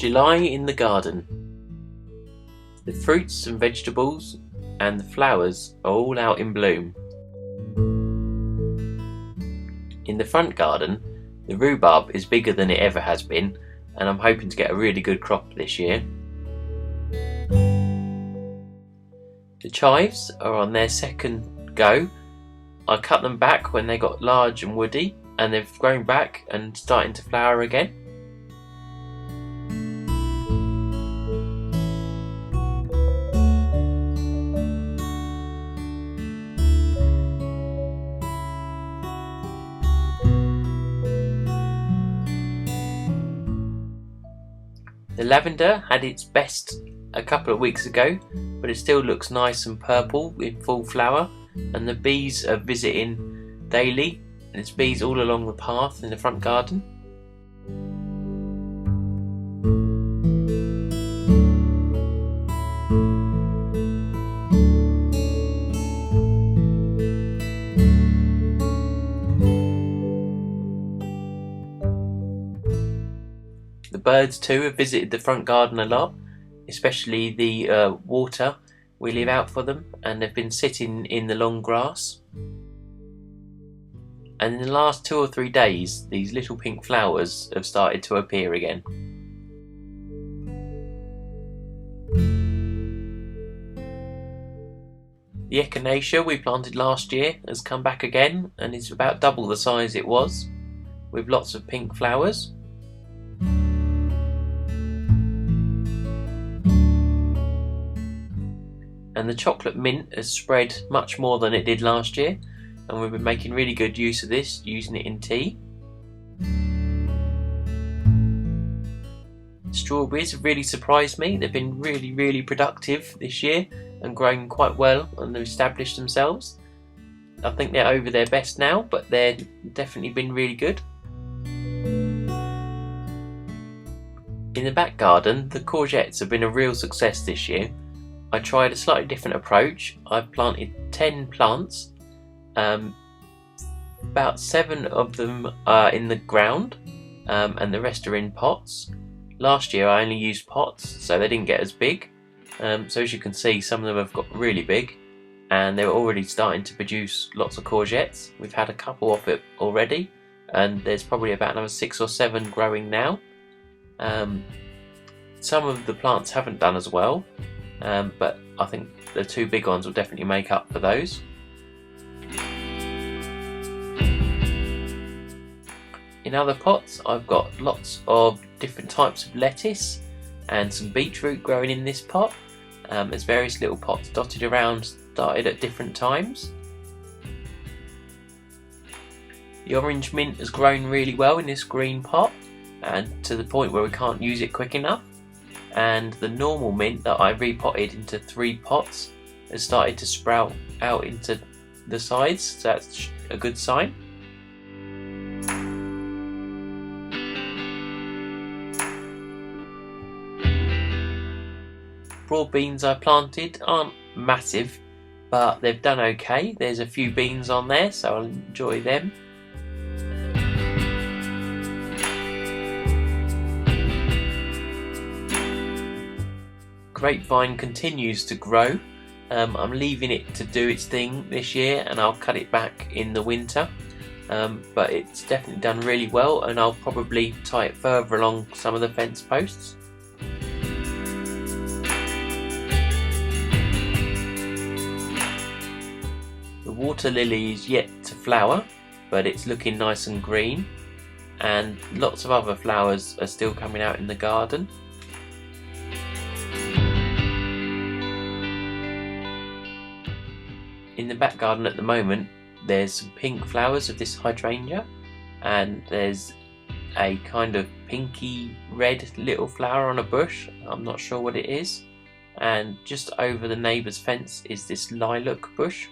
July in the garden. The fruits and vegetables and the flowers are all out in bloom. In the front garden, the rhubarb is bigger than it ever has been, and I'm hoping to get a really good crop this year. The chives are on their second go. I cut them back when they got large and woody, and they've grown back and starting to flower again. The lavender had its best a couple of weeks ago, but it still looks nice and purple in full flower, and the bees are visiting daily. There's bees all along the path in the front garden. The birds too have visited the front garden a lot, especially the water we leave out for them, and they've been sitting in the long grass. And in the last 2 or 3 days, these little pink flowers have started to appear again. The echinacea we planted last year has come back again, and it's about double the size it was, with lots of pink flowers. And the chocolate mint has spread much more than it did last year, and we've been making really good use of this, using it in tea. Strawberries have really surprised me. They've been really productive this year and growing quite well, and they've established themselves. I think they're over their best now, but they've definitely been really good. In the back garden, the courgettes have been a real success this year. I tried a slightly different approach. I've planted 10 plants. About 7 of them are in the ground, and the rest are in pots. Last year I only used pots, so they didn't get as big. So as you can see, some of them have got really big, and they're already starting to produce lots of courgettes. We've had a couple of it already, and there's probably about another 6 or 7 growing now. Some of the plants haven't done as well, but I think the 2 big ones will definitely make up for those. In other pots, I've got lots of different types of lettuce and some beetroot growing in this pot. There's various little pots dotted around, started at different times. The orange mint has grown really well in this green pot, and to the point where we can't use it quick enough. And the normal mint that I repotted into 3 pots has started to sprout out into the sides, so that's a good sign. Broad beans I planted aren't massive, but they've done okay. There's a few beans on there, so I'll enjoy them. Grapevine continues to grow. I'm leaving it to do its thing this year, and I'll cut it back in the winter. But it's definitely done really well, and I'll probably tie it further along some of the fence posts. The water lily is yet to flower, but it's looking nice and green, and lots of other flowers are still coming out in the garden. In the back garden at the moment, there's some pink flowers of this hydrangea, and there's a kind of pinky red little flower on a bush. I'm not sure what it is. And just over the neighbour's fence is this lilac bush.